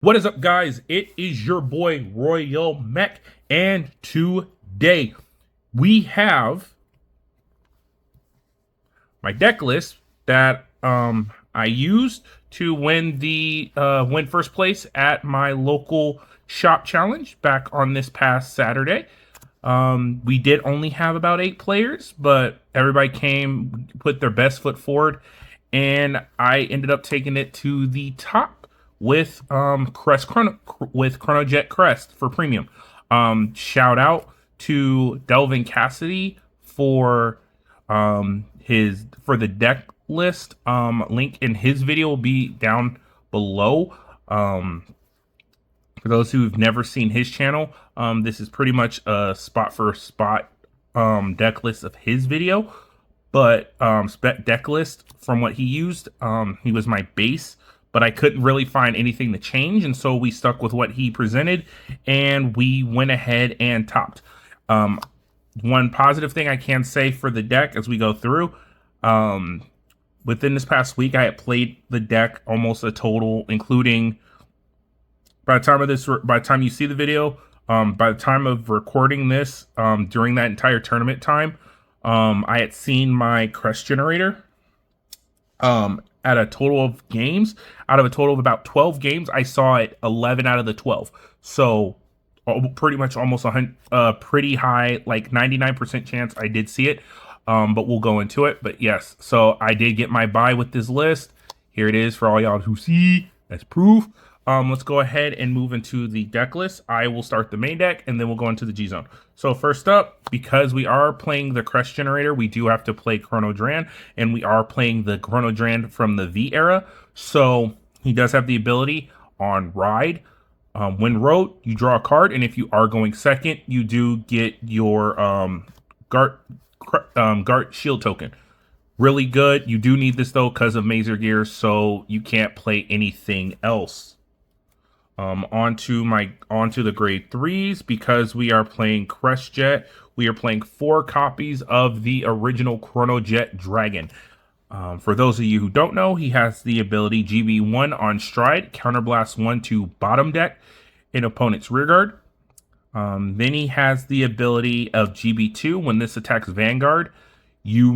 What is up, guys? It is your boy Royal Mech, and today we have my deck list that I used to win first place at my local shop challenge back on this past Saturday. We did only have about 8 players, but everybody came, put their best foot forward, and I ended up taking it to the top with Chronojet Crest for premium. Shout out to Delvin Cassidy for the deck list. Link in his video will be down below. For those who've never seen his channel, this is pretty much a spot for spot deck list of his video. But deck list from what he used, he was my base, but I couldn't really find anything to change, and so we stuck with what he presented, and we went ahead and topped. One positive thing I can say for the deck as we go through, within this past week, I had played the deck almost a total, including by the time you see the video, by the time of recording this, during that entire tournament time, I had seen my crest generator at a total of games. Out of a total of about 12 games, I saw it 11 out of the 12. So pretty much almost pretty high, like 99% chance I did see it. But we'll go into it. But yes, so I did get my buy with this list. Here it is for all y'all who see. That's proof. Let's go ahead and move into the deck list. I will start the main deck, and then we'll go into the G-Zone. So first up, because we are playing the Crest Generator, we do have to play Chrono Dran, and we are playing the Chrono Dran from the V era. So he does have the ability on Ride. When rode, you draw a card, and if you are going second, you do get your Guard Shield token. Really good. You do need this, though, because of Mazer Gear, so you can't play anything else. Onto the grade 3s, because we are playing Crest Jet. We are playing 4 copies of the original Chronojet Dragon. For those of you who don't know, he has the ability GB1 on Stride, Counterblast 1 to bottom deck in opponent's rearguard. Then he has the ability of GB2. When this attacks Vanguard, you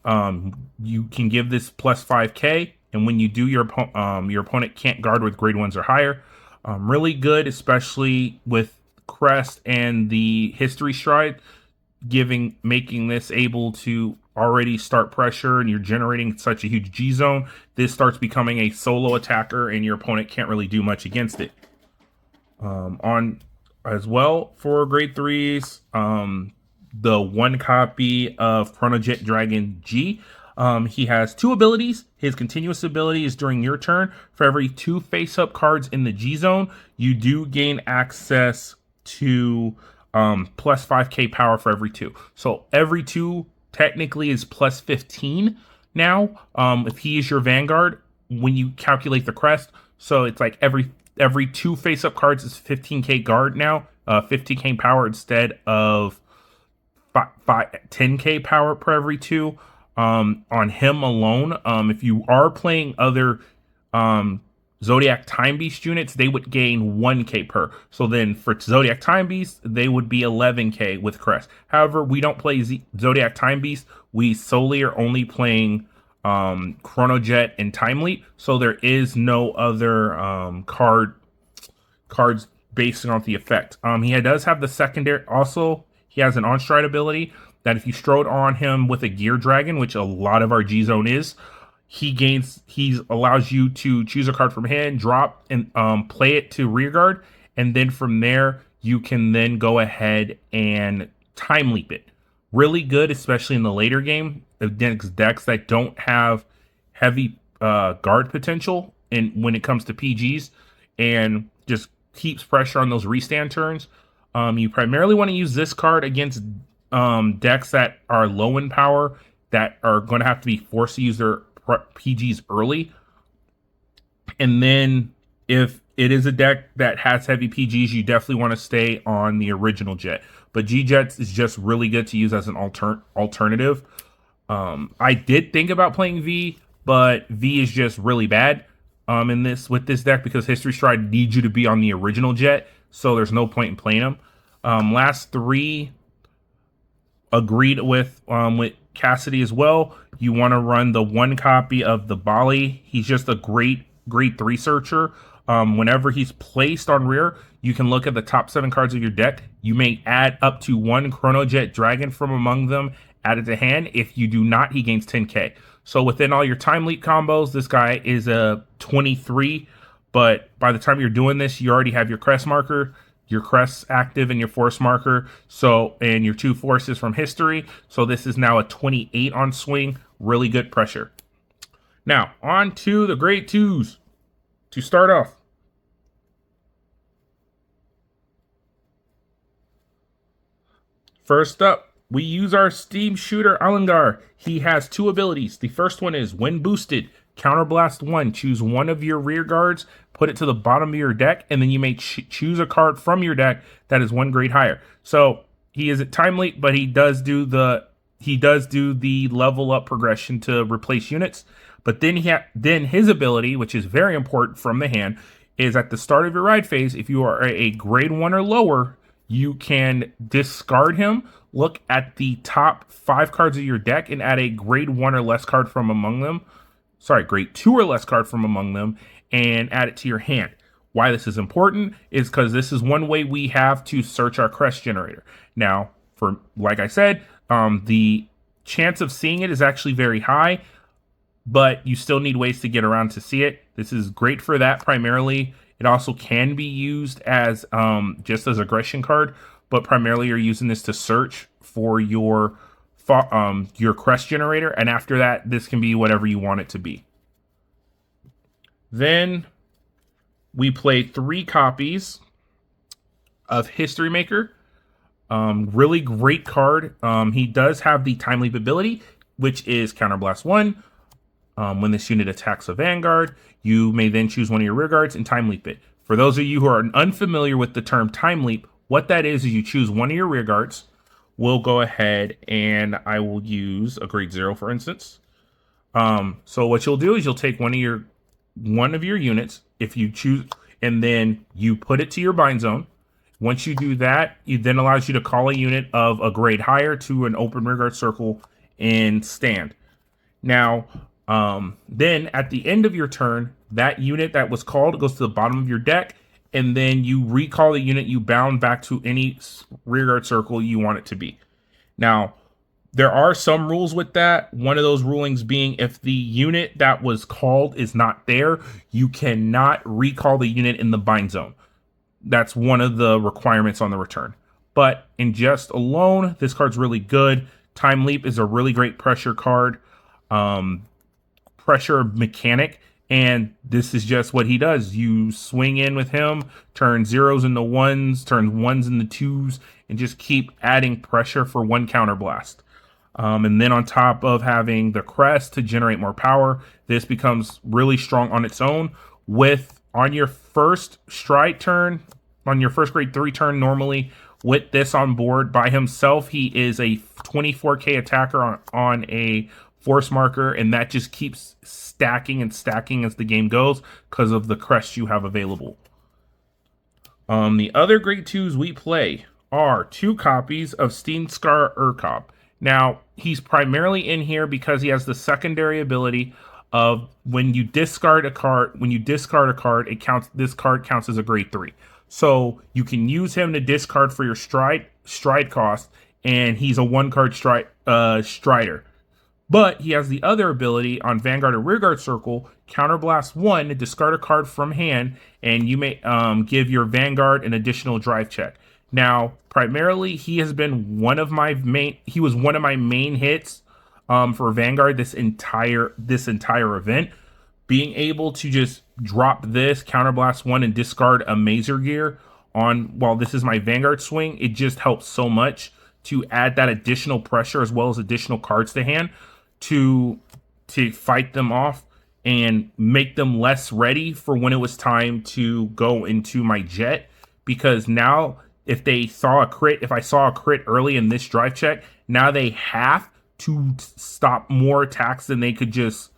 can give this plus 5k, and when you do, your opponent can't guard with grade 1s or higher. Really good, especially with Crest and the History Stride, making this able to already start pressure, and you're generating such a huge G-Zone. This starts becoming a solo attacker, and your opponent can't really do much against it. On as well for grade 3s, the 1 copy of Chronojet Dragon G. He has 2 abilities. His continuous ability is during your turn. For every 2 face-up cards in the G-Zone, you do gain access to plus 5k power for every 2. So every 2 technically is plus 15 now. If he is your Vanguard, when you calculate the crest, so it's like every 2 face-up cards is 15k guard now, 15k power instead of 10k power per every 2. On him alone, if you are playing other Zodiac Time Beast units, they would gain 1k per. So then for Zodiac Time Beast, they would be 11k with Crest. However, we don't play Zodiac Time Beast. We solely are only playing Chronojet and Time Leap. So there is no other cards based on the effect. He does have the secondary. Also, he has an on-stride ability that if you strode on him with a Gear Dragon, which a lot of our G-Zone is, he allows you to choose a card from hand, drop, and play it to rearguard, and then from there, you can then go ahead and Time Leap it. Really good, especially in the later game, against decks that don't have heavy guard potential and when it comes to PGs, and just keeps pressure on those restand turns. You primarily want to use this card against decks that are low in power, that are going to have to be forced to use their PGs early. And then if it is a deck that has heavy PGs, you definitely want to stay on the original Jet. But G-Jets is just really good to use as an alternative. I did think about playing V, but V is just really bad. in this with this deck because History Stride needs you to be on the original jet, so there's no point in playing them. Last three agreed with Cassidy as well. You want to run the one copy of the Bali. He's just a great grade 3 searcher. Whenever he's placed on rear, you can look at the top 7 cards of your deck. You may add up to 1 Chronojet Dragon from among them added to hand. If you do not, he gains 10k. So within all your Time Leap combos, this guy is a 23, but by the time you're doing this, you already have your crest marker, your crest active, and your force marker, so, and your 2 forces from history. So this is now a 28 on swing. Really good pressure. Now, on to the grade 2s. To start off, first up, we use our Steam Shooter Alangar. He has 2 abilities. The first one is when boosted, Counterblast 1. Choose one of your rear guards, put it to the bottom of your deck, and then you may choose a card from your deck that is 1 grade higher. So he is at Time Leap, but he does do the level up progression to replace units. But then then his ability, which is very important from the hand, is at the start of your ride phase. If you are a grade 1 or lower, you can discard him, look at the top 5 cards of your deck, and add a grade 1 or less card from among them. Sorry, grade 2 or less card from among them, and add it to your hand. Why this is important is because this is one way we have to search our crest generator. Now, for like I said, the chance of seeing it is actually very high, but you still need ways to get around to see it. This is great for that primarily. It also can be used as just as aggression card, but primarily you're using this to search for your crest generator, and after that, this can be whatever you want it to be. Then we play 3 copies of History Maker. Really great card. He does have the Time Leap ability, which is Counterblast 1. When this unit attacks a Vanguard, you may then choose one of your rear guards and Time Leap it. For those of you who are unfamiliar with the term Time Leap, what that is you choose one of your rear guards. We'll go ahead and I will use a grade 0, for instance. So what you'll do is you'll take one of your units, if you choose, and then you put it to your bind zone. Once you do that, it then allows you to call a unit of a grade higher to an open rear guard circle and stand. Now, then at the end of your turn, that unit that was called goes to the bottom of your deck, and then you recall the unit you bound back to any rearguard circle you want it to be. Now, there are some rules with that. One of those rulings being if the unit that was called is not there, you cannot recall the unit in the bind zone. That's one of the requirements on the return. But in just alone, this card's really good. Time Leap is a really great pressure card. Pressure mechanic, and this is just what he does. You swing in with him, turn 0s into 1s, turn 1s into 2s, and just keep adding pressure for 1 counterblast. And then on top of having the crest to generate more power, this becomes really strong on its own. On your first stride turn, on your first grade 3 turn normally, with this on board by himself, he is a 24k attacker on a force marker, and that just keeps stacking and stacking as the game goes because of the crest you have available. The other grade 2s we play are 2 copies of Steenscar Urkob. Now, he's primarily in here because he has the secondary ability of when you discard a card, it counts. This card counts as a grade 3. So you can use him to discard for your stride cost, and he's a 1-card strider. But he has the other ability on Vanguard or Rearguard Circle, Counterblast 1, to discard a card from hand, and you may give your Vanguard an additional drive check. Now, primarily, he has been one of my main hits for Vanguard this entire event. Being able to just drop this, Counterblast 1, and discard a Mazer Gear while this is my Vanguard swing, it just helps so much to add that additional pressure as well as additional cards to hand to fight them off and make them less ready for when it was time to go into my jet. Because now if I saw a crit early in this drive check, now they have to stop more attacks than they could just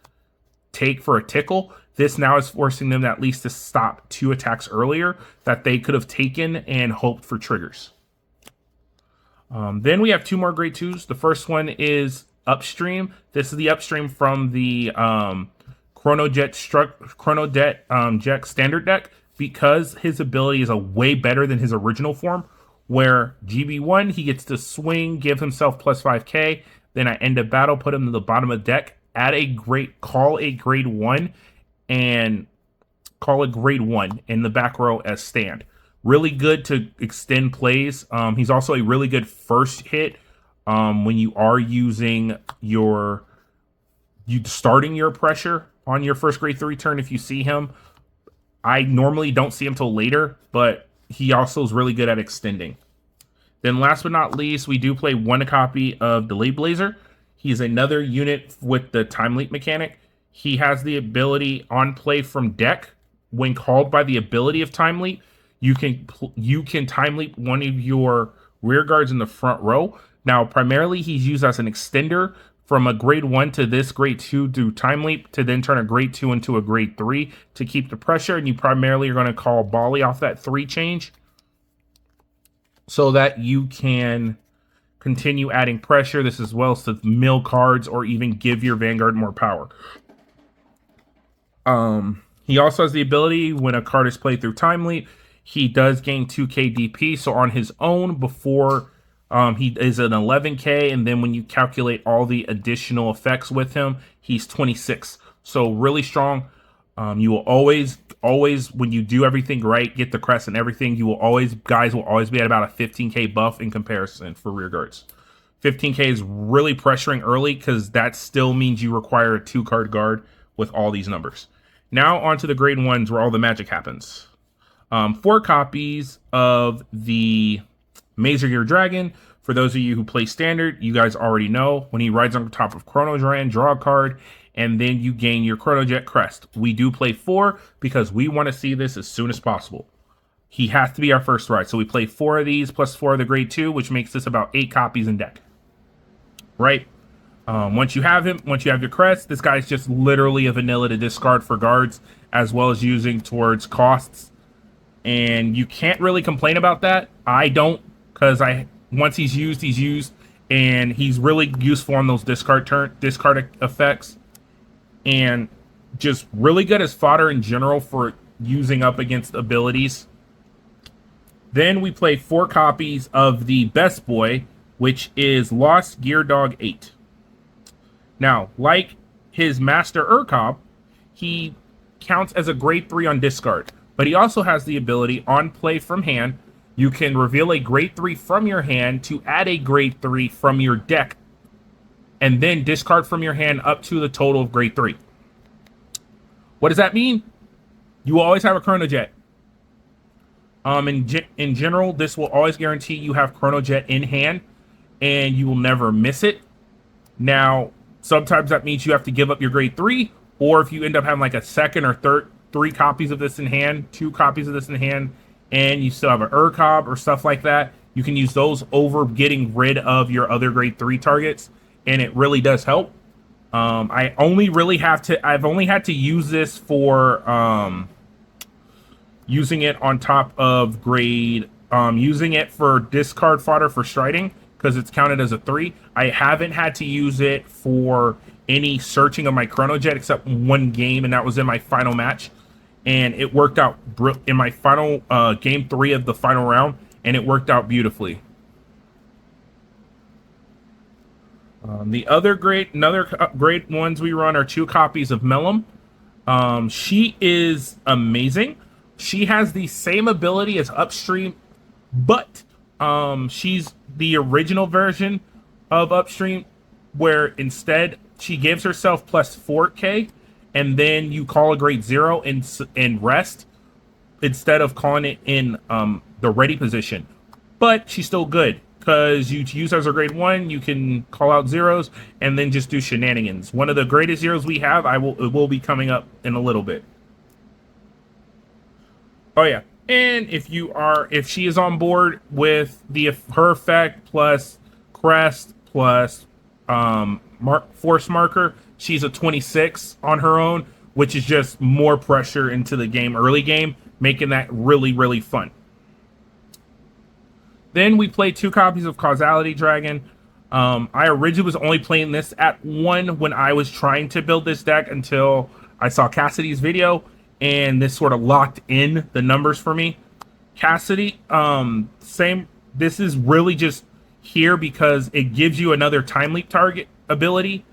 take for a tickle. This now is forcing them at least to stop 2 attacks earlier that they could have taken and hoped for triggers. Then we have 2 more grade 2s. The first one is Upstream. This is the Upstream from the Chronojet Jet standard deck, because his ability is a way better than his original form, where GB1, he gets to swing, give himself plus 5k, then I end a battle, put him to the bottom of the deck, call a grade 1, and call a grade 1 in the back row as stand. Really good to extend plays. He's also a really good first hit when you are using starting your pressure on your first grade 3 turn if you see him. I normally don't see him till later, but he also is really good at extending. Then last but not least, we do play 1 copy of Delayed Blazer. He's another unit with the Time Leap mechanic. He has the ability on play from deck. When called by the ability of Time Leap, you can Time Leap one of your rear guards in the front row. Now, primarily, he's used as an extender from a grade 1 to this grade 2 do Time Leap to then turn a grade 2 into a grade 3 to keep the pressure. And you primarily are going to call Bali off that 3 change so that you can continue adding pressure. This as well as to mill cards or even give your Vanguard more power. He also has the ability when a card is played through Time Leap, he does gain 2k DP. So on his own, before he is an 11k, and then when you calculate all the additional effects with him, he's 26. So really strong. You will always, when you do everything right, get the crest and everything, guys will always be at about a 15k buff in comparison for rear guards. 15k is really pressuring early because that still means you require a 2-card guard with all these numbers. Now onto the grade 1s where all the magic happens. 4 copies of the Mazer Gear Dragon. For those of you who play Standard, you guys already know when he rides on top of Chronojet, draw a card, and then you gain your Chronojet crest. We do play 4 because we want to see this as soon as possible. He has to be our first ride. So we play 4 of these plus 4 of the grade 2, which makes this about 8 copies in deck. Right? Once you have him, once you have your crest, this guy's just literally a vanilla to discard for guards, as well as using towards costs. And you can't really complain about that. I don't, because once he's used, and he's really useful on those discard effects, and just really good as fodder in general for using up against abilities. Then we play 4 copies of the Best Boy, which is Lost Gear Dog 8. Now, like his Master Urkob, he counts as a grade 3 on discard, but he also has the ability on play from hand. You can reveal a grade 3 from your hand to add a grade 3 from your deck, and then discard from your hand up to the total of grade 3. What does that mean? You will always have a Chronojet. In general, this will always guarantee you have Chronojet in hand, and you will never miss it. Now, sometimes that means you have to give up your grade 3, or if you end up having like a second or third 3 copies of this in hand, 2 copies of this in hand, and you still have an Urkob or stuff like that, you can use those over getting rid of your other grade 3 targets, and it really does help. I've only had to use this for using it on top of grade, using it for discard fodder for striding, because it's counted as a 3. I haven't had to use it for any searching of my Chronojet except 1 game, and that was in my final match. And it worked out in my final game 3 of the final round, and it worked out beautifully. The other grade ones we run are 2 copies of Mellum. She is amazing. She has the same ability as Upstream, but she's the original version of Upstream, where instead she gives herself plus 4k, and then you call a grade 0 and rest instead of calling it in the ready position. But she's still good because you use her as a grade 1, you can call out zeros and then just do shenanigans. One of the greatest zeros we have, it will be coming up in a little bit. Oh yeah, and if she is on board with her effect plus crest plus force marker, she's a 26 on her own, which is just more pressure into the game, early game, making that really, really fun. Then we played 2 copies of Causality Dragon. I originally was only playing this at 1 when I was trying to build this deck until I saw Cassidy's video, and this sort of locked in the numbers for me. Cassidy, same. This is really just here because it gives you another time leap target ability,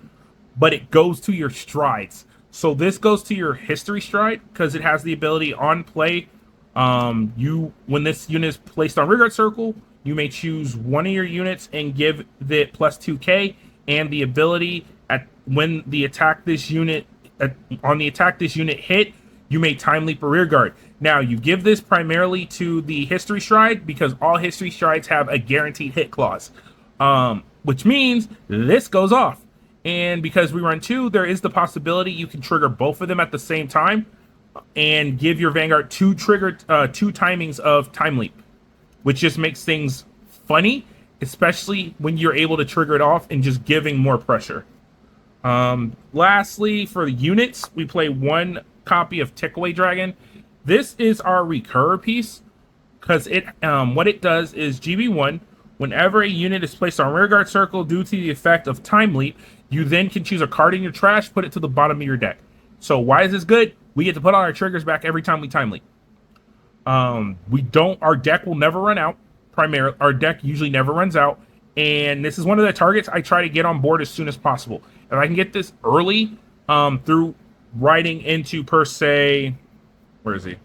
but it goes to your strides. So this goes to your history stride because it has the ability on play. When this unit is placed on rearguard circle, you may choose one of your units and give it plus 2k, and the ability when the attack this unit hit, you may time leap a rearguard. Now you give this primarily to the history stride because all history strides have a guaranteed hit clause, which means this goes off. And because we run 2, there is the possibility you can trigger both of them at the same time and give your Vanguard 2 timings of time leap, which just makes things funny, especially when you're able to trigger it off and just giving more pressure. Lastly, for the units, we play 1 copy of Tickaway Dragon. This is our recurrer piece because what it does is GB1. Whenever a unit is placed on rearguard circle due to the effect of time leap, you then can choose a card in your trash, put it to the bottom of your deck. So why is this good? We get to put all our triggers back every time we time leap. Our deck will never run out. Our deck usually never runs out. And this is one of the targets I try to get on board as soon as possible. If I can get this early, through riding into, per se, where is he?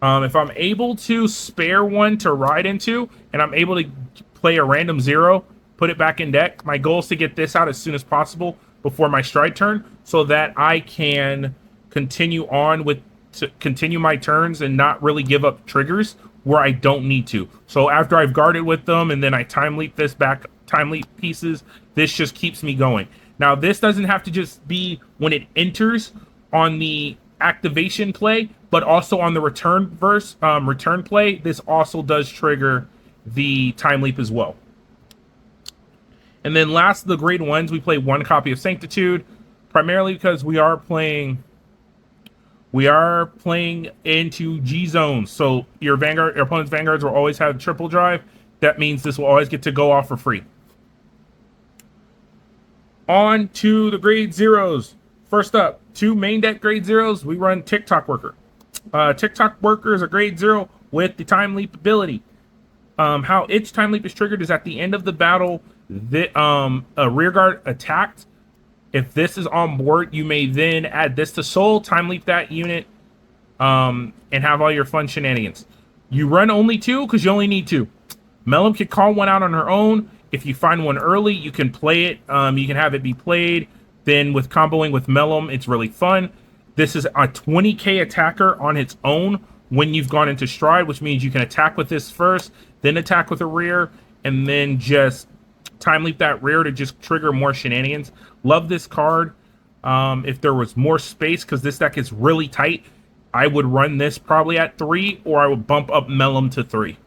If I'm able to spare one to ride into, and I'm able to play a random 0, put it back in deck, my goal is to get this out as soon as possible before my stride turn, so that I can continue my turns and not really give up triggers where I don't need to. So after I've guarded with them and then I time leap pieces, this just keeps me going. Now this doesn't have to just be when it enters on the activation play, but also on the return play. This also does trigger the time leap as well. And then last, the grade 1s, we play 1 copy of Sanctitude, primarily because we are playing into G zones. So your opponent's Vanguards will always have triple drive. That means this will always get to go off for free. On to the grade 0s. First up, 2 main deck grade 0s. We run TikTok Worker. TikTok Worker is a grade 0 with the time leap ability. How its time leap is triggered is at the end of the battle, a rearguard attacked. If this is on board, you may then add this to soul, time leap that unit, and have all your fun shenanigans. You run only 2 because you only need 2. Mellum can call one out on her own. If you find one early, you can play it. You can have it be played. Then with comboing with Mellum, it's really fun. This is a 20k attacker on its own when you've gone into stride, which means you can attack with this first, then attack with a rear, and then just time leap that rear to just trigger more shenanigans. Love this card. If there was more space, because this deck is really tight, I would run this probably at 3, or I would bump up Mellum to 3.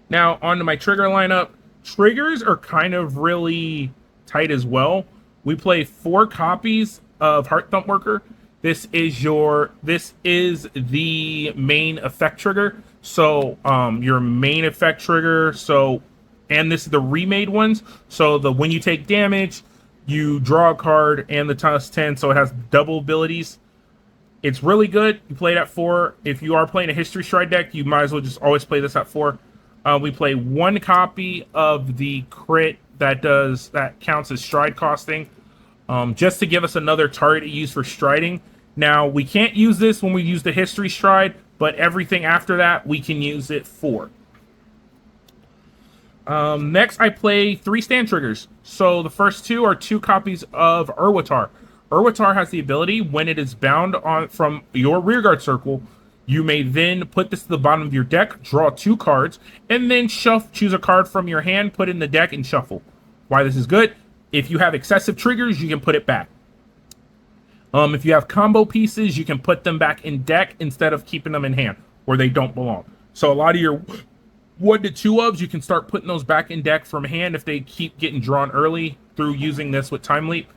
Now, onto my trigger lineup. Triggers are kind of really tight as well. We play 4 copies of Heart Thump Worker. This is the main effect trigger. So, your main effect trigger. So, and this is the remade ones. So when you take damage, you draw a card and the plus 10. So it has double abilities. It's really good. You play it at 4. If you are playing a history stride deck, you might as well just always play this at 4. We play 1 copy of the crit that counts as stride costing, just to give us another target to use for striding. Now, we can't use this when we use the history stride, but everything after that, we can use it for. Next, I play 3 stand triggers. So the first 2 are 2 copies of Urwatar. Urwatar has the ability, when it is bound from your rearguard circle, you may then put this to the bottom of your deck, draw 2 cards, and then choose a card from your hand, put it in the deck, and shuffle. Why this is good? If you have excessive triggers, you can put it back. If you have combo pieces, you can put them back in deck instead of keeping them in hand, where they don't belong. So a lot of your 1 to 2 ofs, you can start putting those back in deck from hand if they keep getting drawn early through using this with time leap.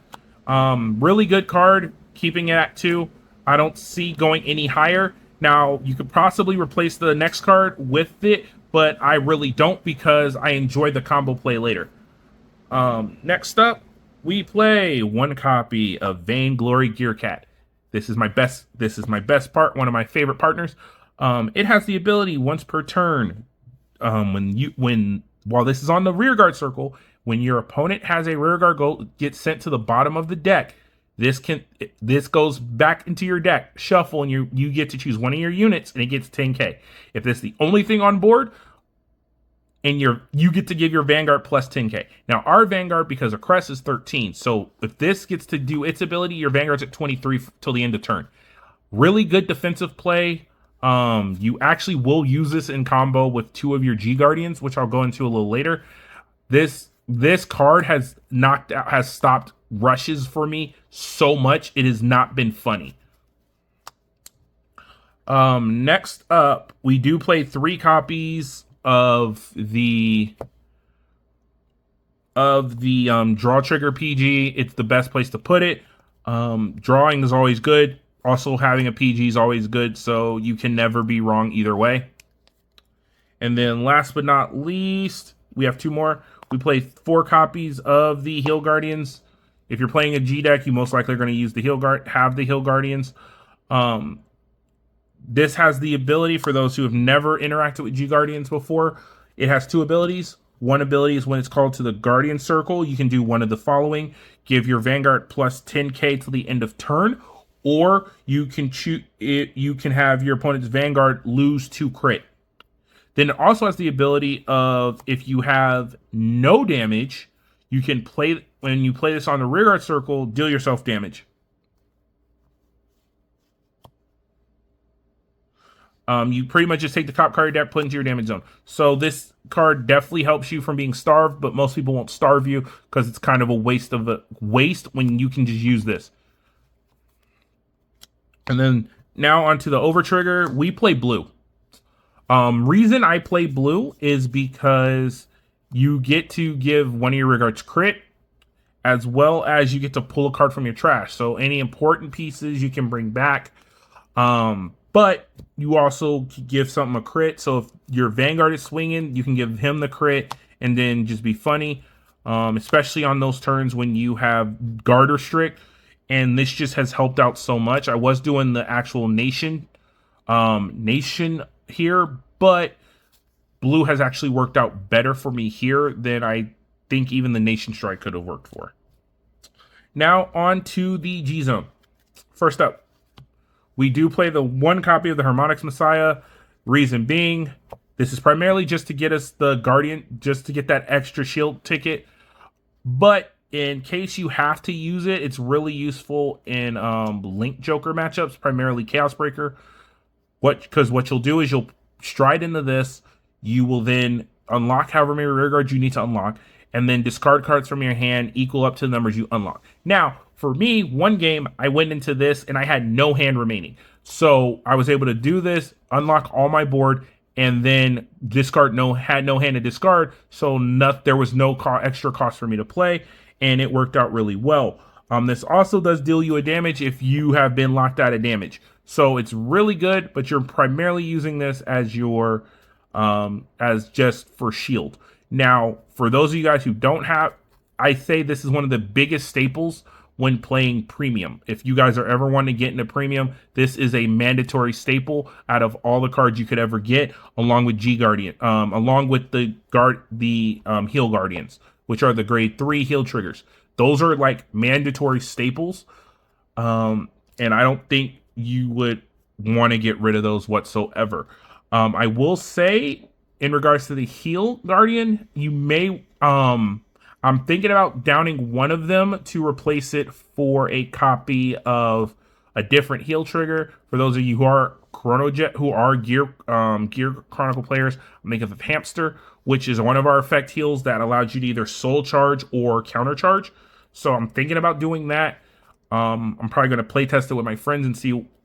Really good card, keeping it at 2. I don't see going any higher. Now, you could possibly replace the next card with it, but I really don't because I enjoy the combo play later. Next up, we play 1 copy of Vainglory Gearcat. This is my best part, one of my favorite partners. It has the ability once per turn, while this is on the rearguard circle, when your opponent has a rearguard goal gets sent to the bottom of the deck, this goes back into your deck, shuffle, and you get to choose one of your units, and it gets 10k. If this is the only thing on board, and you get to give your Vanguard plus 10k. Now our Vanguard, because of Crest, is 13. So if this gets to do its ability, your Vanguard's at 23 till the end of turn. Really good defensive play. You actually will use this in combo with 2 of your G Guardians, which I'll go into a little later. This card has stopped rushes for me so much. It has not been funny. Next up, we do play 3 copies of the draw trigger PG. It's the best place to put it. Drawing is always good. Also, having a PG is always good, so you can never be wrong either way. And then last but not least, we have 2 more. We play 4 copies of the Heal Guardians. If you're playing a G deck, you most likely are going to use the Heal Guardians. This has the ability, for those who have never interacted with G Guardians before, it has 2 abilities. One ability is when it's called to the Guardian Circle, you can do one of the following. Give your Vanguard plus 10k till the end of turn, or you can have your opponent's Vanguard lose 2 crit. Then it also has the ability of, if you have no damage, you can play, when you play this on the rearguard circle, deal yourself damage. You pretty much just take the top card of your deck, put into your damage zone. So this card definitely helps you from being starved, but most people won't starve you because it's kind of a waste when you can just use this. And then now onto the over trigger, we play blue. Reason I play blue is because you get to give one of your rearguards crit, as well as you get to pull a card from your trash. So any important pieces you can bring back. But you also give something a crit. So if your Vanguard is swinging, you can give him the crit and then just be funny. Especially on those turns when you have guard restrict. And this just has helped out so much. I was doing the actual nation here, but blue has actually worked out better for me here than I think even the nation strike could have worked for. Now on to the G zone. First up, we do play the 1 copy of the Harmonics Messiah. Reason being, this is primarily just to get us the Guardian, just to get that extra shield ticket. But in case you have to use it, it's really useful in Link Joker matchups, primarily Chaos Breaker. Because what you'll do is you'll stride into this. You will then unlock however many rearguards you need to unlock, and then discard cards from your hand equal up to the numbers you unlock. Now, for me, one game, I went into this and I had no hand remaining. So I was able to do this, unlock all my board, and then had no hand to discard. So there was no extra cost for me to play, and it worked out really well. This also does deal you a damage if you have been locked out of damage. So it's really good, but you're primarily using this as your as just for shield. Now, for those of you guys who don't have, I say this is one of the biggest staples when playing premium. If you guys are ever wanting to get into premium, this is a mandatory staple out of all the cards you could ever get, along with G Guardian, along with the Heal Guardians, which are the grade 3 heal triggers. Those are like mandatory staples, and I don't think you would want to get rid of those whatsoever. I will say, in regards to the Heal Guardian, you may I'm thinking about downing one of them to replace it for a copy of a different heal trigger. For those of you who are Gear Chronicle players, I'm thinking of Hamster, which is one of our effect heals that allows you to either soul charge or counter charge. So I'm thinking about doing that. I'm probably going to play test it with my friends and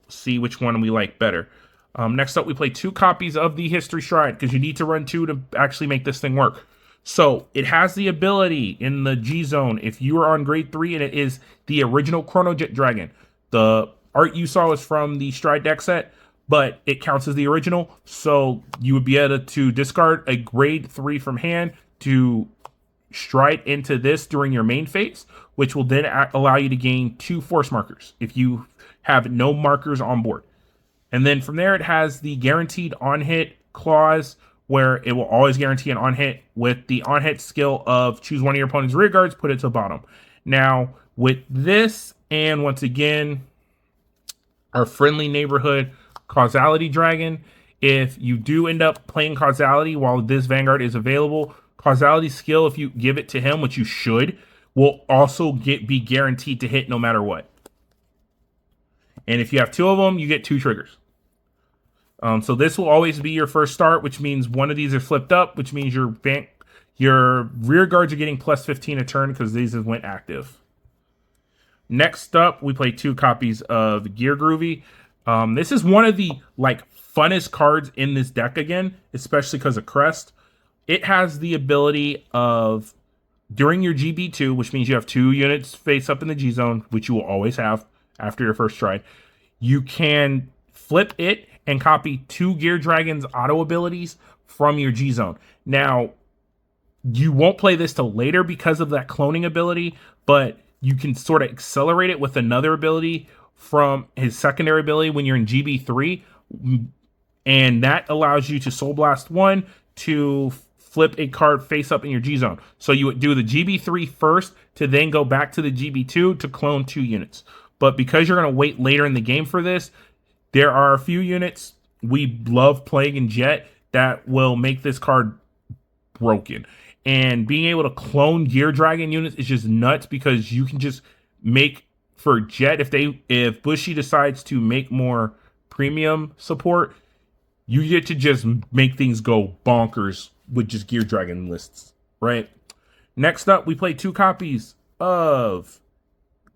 see which one we like better. Next up, we play 2 copies of the History Stride, because you need to run 2 to actually make this thing work. So it has the ability in the G zone, if you are on grade 3 and it is the original Chrono Jet Dragon. The art you saw is from the Stride deck set, but it counts as the original. So you would be able to discard a grade 3 from hand to stride into this during your main phase, which will then allow you to gain 2 force markers if you have no markers on board. And then from there, it has the guaranteed on-hit clause, where it will always guarantee an on-hit with the on-hit skill of choose one of your opponent's rear guards, put it to the bottom. Now, with this, and once again, our friendly neighborhood Causality Dragon, if you do end up playing Causality while this Vanguard is available, Causality skill, if you give it to him, which you should, will also be guaranteed to hit no matter what. And if you have 2 of them, you get 2 triggers. So this will always be your first start, which means one of these are flipped up, which means your rear guards are getting plus 15 a turn because these went active. Next up, we play 2 copies of Gear Groovy. This is one of the funnest cards in this deck again, especially because of Crest. It has the ability of during your GB2, which means you have 2 units face up in the G zone, which you will always have after your first stride. You can flip it and copy 2 Gear Dragon's auto abilities from your G zone. Now, you won't play this till later because of that cloning ability, but you can sort of accelerate it with another ability from his secondary ability when you're in GB3, and that allows you to Soul Blast 1 to flip a card face up in your G zone. So you would do the GB3 first to then go back to the GB2 to clone 2 units. But because you're going to wait later in the game for this, there are a few units we love playing in Jet that will make this card broken. And being able to clone Gear Dragon units is just nuts because you can just make for Jet, if Bushy decides to make more premium support, you get to just make things go bonkers with just Gear Dragon lists, right? Next up, we play 2 copies of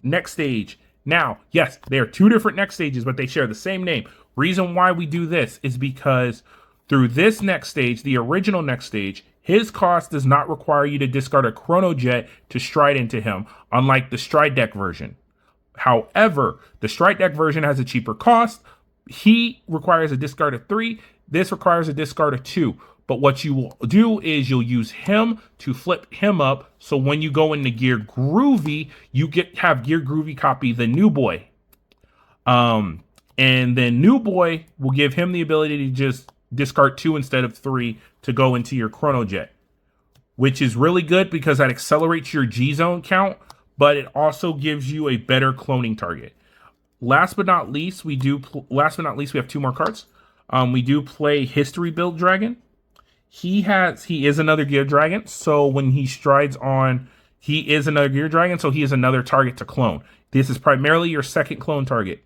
Next Stage. Now, yes, they are 2 different next stages, but they share the same name. Reason why we do this is because through this next stage, the original next stage, his cost does not require you to discard a Chrono Jet to stride into him, unlike the Stride deck version. However, the Stride deck version has a cheaper cost. He requires a discard of 3. This requires a discard of 2. But what you will do is you'll use him to flip him up. So when you go into Gear Groovy, you have Gear Groovy copy the New Boy. And then New Boy will give him the ability to just discard 2 instead of 3 to go into your Chrono Jet, which is really good because that accelerates your G zone count, but it also gives you a better cloning target. Last but not least, we have 2 more cards. We do play History Build Dragon. He is another Gear Dragon, so when he strides on, he is another Gear Dragon, so he is another target to clone. This is primarily your second clone target.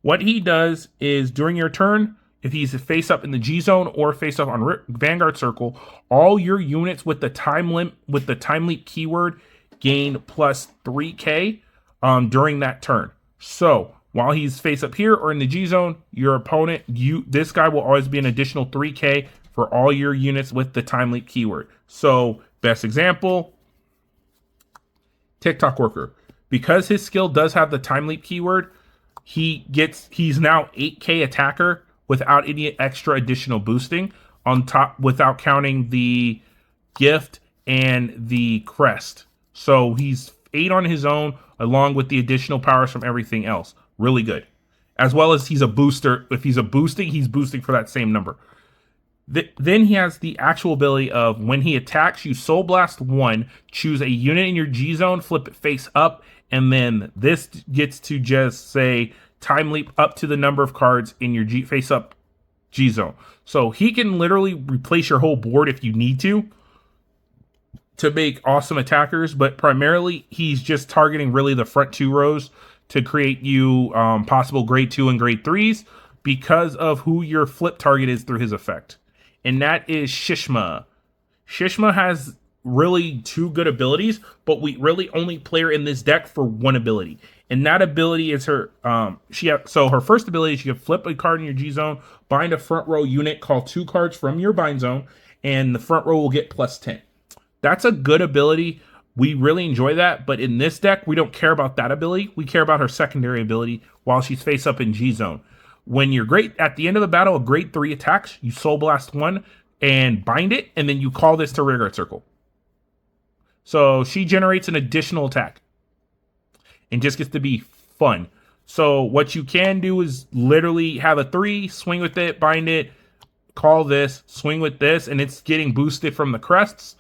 What he does is during your turn, if he's face up in the G zone or face up on Vanguard Circle, all your units with the time leap keyword gain plus 3k during that turn. So while he's face up here or in the G zone, your opponent, this guy will always be an additional 3k for all your units with the time leap keyword. So best example, TikTok Worker. Because his skill does have the time leap keyword, he's now 8k attacker without any extra additional boosting on top, without counting the gift and the crest. So he's 8 on his own along with the additional powers from everything else. Really good. As well as he's a booster. If he's he's boosting for that same number. Then he has the actual ability of when he attacks, you Soul Blast 1, choose a unit in your G zone, flip it face up, and then this gets to just say time leap up to the number of cards in your face up G zone. So he can literally replace your whole board if you need to make awesome attackers, but primarily he's just targeting really the front 2 rows to create you possible grade 2 and grade 3s because of who your flip target is through his effect. And that is Shishma. Shishma has really 2 good abilities, but we really only play her in this deck for 1 ability. And that ability is her, so her first ability is you can flip a card in your G zone, bind a front row unit, call 2 cards from your bind zone, and the front row will get plus 10. That's a good ability. We really enjoy that, but in this deck, we don't care about that ability. We care about her secondary ability while she's face up in G zone. When you're great at the end of the battle, a grade 3 attacks, you Soul Blast 1 and bind it, and then you call this to Rearguard Circle. So she generates an additional attack and just gets to be fun. So what you can do is literally have a 3, swing with it, bind it, call this, swing with this, and it's getting boosted from the crests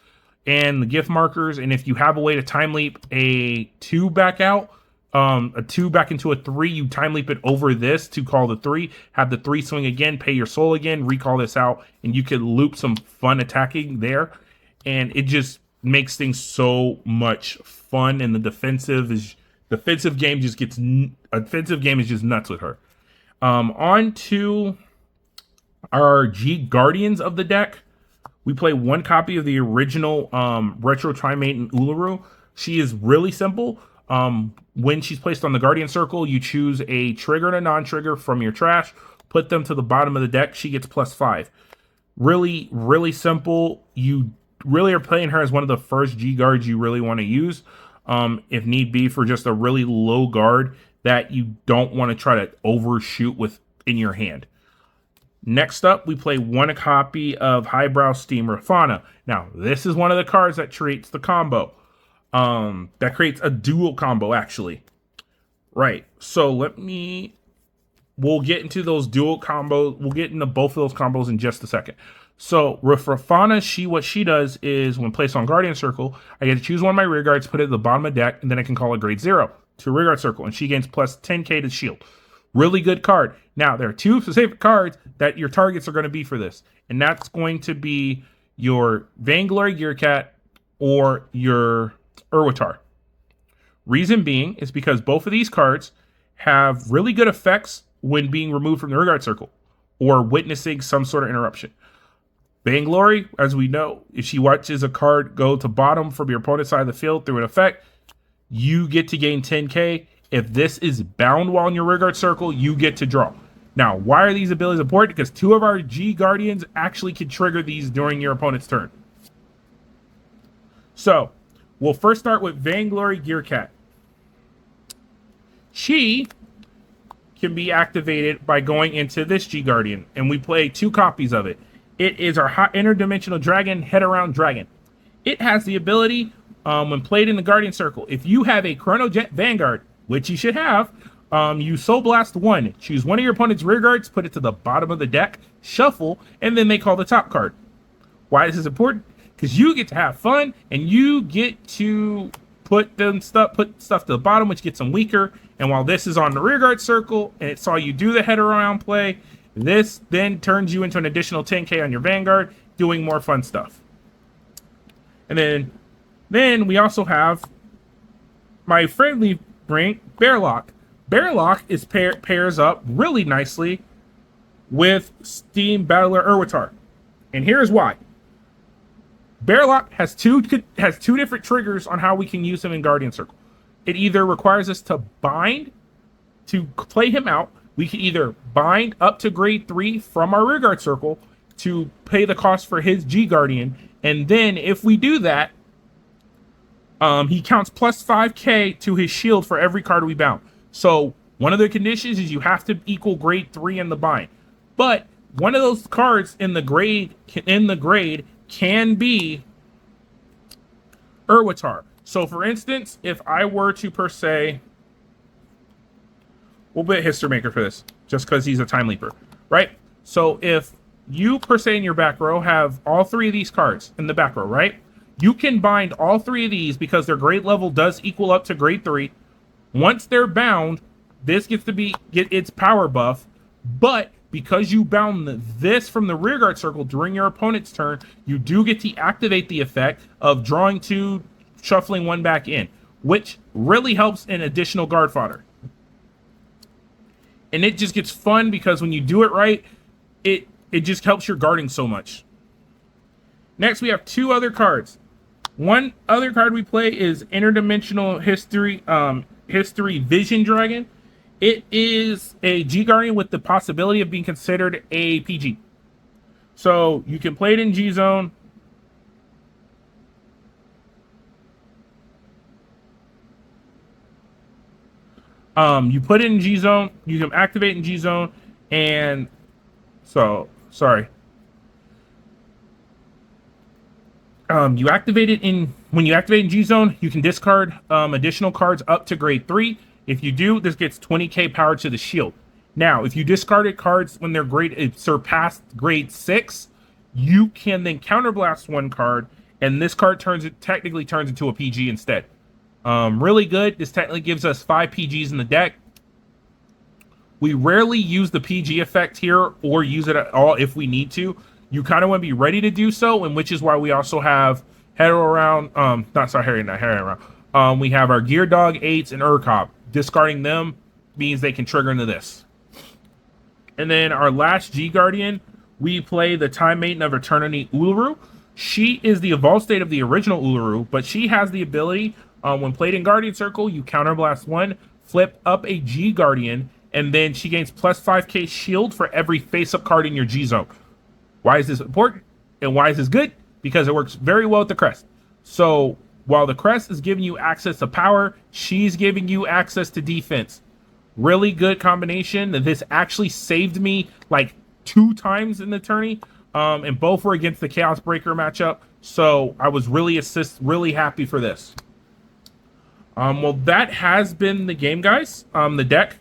and the gift markers. And if you have a way to time leap a 2 back out, a 2 back into a 3, you time leap it over this to call the 3, have the 3 swing again, pay your soul again, recall this out, and you can loop some fun attacking there. And it just makes things so much fun. And the defensive game is just nuts with her. On to our G Guardians of the deck. We play 1 copy of the original Retro Trimate and Uluru. She is really simple. When she's placed on the Guardian Circle, you choose a trigger and a non-trigger from your trash, put them to the bottom of the deck. She gets +5. Really, really simple. You really are playing her as one of the first G guards you really want to use, if need be, for just a really low guard that you don't want to try to overshoot with in your hand. Next up, we play 1 copy of Highbrow Steam Rafana. Now, this is one of the cards that creates the combo. That creates a dual combo, actually. Right. So we'll get into those dual combos. We'll get into both of those combos in just a second. So with Rafana, what she does is when placed on Guardian Circle, I get to choose one of my rear guards, put it at the bottom of the deck, and then I can call a grade 0 to rear guard circle, and she gains +10k to shield. Really good card. Now, there are 2 specific cards that your targets are going to be for this, and that's going to be your Vainglory Gearcat or your Urwatar. Reason being is because both of these cards have really good effects when being removed from the rear guard circle or witnessing some sort of interruption. Vainglory, as we know, if she watches a card go to bottom from your opponent's side of the field through an effect, you get to gain 10k. If this is bound while in your rear guard circle, you get to draw. Now, why are these abilities important? Because 2 of our G Guardians actually can trigger these during your opponent's turn. So, we'll first start with Vainglory Gearcat. She can be activated by going into this G Guardian, and we play 2 copies of it. It is our hot interdimensional dragon, head around dragon. It has the ability, when played in the Guardian Circle, if you have a Chrono Jet Vanguard, which you should have, you Soul Blast 1. Choose one of your opponent's rear guards, put it to the bottom of the deck, shuffle, and then they call the top card. Why this is important? Because you get to have fun, and you get to put stuff to the bottom, which gets them weaker. And while this is on the rear guard circle, and it saw you do the head around play, this then turns you into an additional 10k on your Vanguard, doing more fun stuff. And then we also have my friendly Brink, Bearlock. Bearlock pairs up really nicely with Steam Battler Urwatar. And here's why. Bearlock has two different triggers on how we can use him in Guardian Circle. It either requires us to bind to play him out. We can either bind up to grade 3 from our rearguard circle to pay the cost for his G Guardian. And then if we do that, he counts +5k to his shield for every card we bound. So one of the conditions is you have to equal grade 3 in the bind. But one of those cards in the grade can be Urwatar. So for instance, if I were to per se, we'll bet History Maker for this, just because he's a time leaper, right? So if you per se in your back row have all 3 of these cards in the back row, right? You can bind all 3 of these because their grade level does equal up to grade 3. Once they're bound, this gets to get its power buff, but because you bound this from the rearguard circle during your opponent's turn, you do get to activate the effect of drawing 2, shuffling 1 back in, which really helps in additional guard fodder. And it just gets fun because when you do it right, it just helps your guarding so much. Next, we have 2 other cards. One other card we play is Interdimensional History Vision Dragon. It is a G Guardian with the possibility of being considered a PG. So you can play it in G Zone. You put it in G zone. You can activate in G zone, and so sorry. You activate it in when you activate in G zone. You can discard additional cards up to grade 3. If you do, this gets 20k power to the shield. Now, if you discarded cards when they're surpassed grade 6, you can then counterblast one card, and this card technically turns into a PG instead. Really good. This technically gives us 5 PGs in the deck. We rarely use the PG effect here or use it at all if we need to. You kind of want to be ready to do so, and which is why we also have Hero around. Not Harry around. We have our Gear Dog 8s and Urkop. Discarding them means they can trigger into this. And then our last G Guardian, we play the Time Maiden of Eternity Uluru. She is the evolved state of the original Uluru, but she has the ability, when played in Guardian Circle, you counterblast 1, flip up a G Guardian, and then she gains plus 5k shield for every face-up card in your G zone. Why is this important? And why is this good? Because it works very well with the crest. So while the crest is giving you access to power, she's giving you access to defense. Really good combination. This actually saved me like 2 times in the tourney. And both were against the Chaos Breaker matchup. So I was really happy for this. Well, that has been the game, guys. The deck.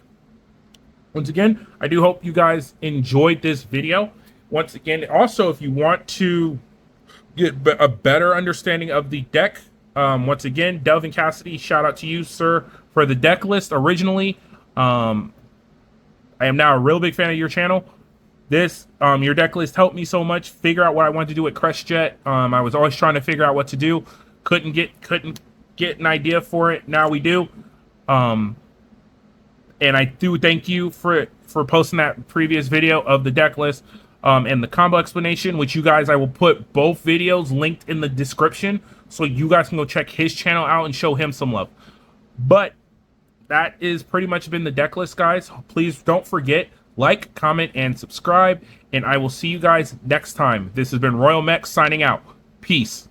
Once again, I do hope you guys enjoyed this video. Once again, also, if you want to get a better understanding of the deck, once again, Delvin Cassidy, shout out to you, sir, for the deck list originally. I am now a real big fan of your channel. Your deck list helped me so much figure out what I wanted to do with CrestJet. I was always trying to figure out what to do. Couldn't get an idea for it. Now we do. And I do thank you for posting that previous video of the deck list and the combo explanation, which you guys, I will put both videos linked in the description so you guys can go check his channel out and show him some love. But that is pretty much been the deck list, guys. Please don't forget, like, comment, and subscribe, and I will see you guys next time. This has been Royal Mech signing out. Peace.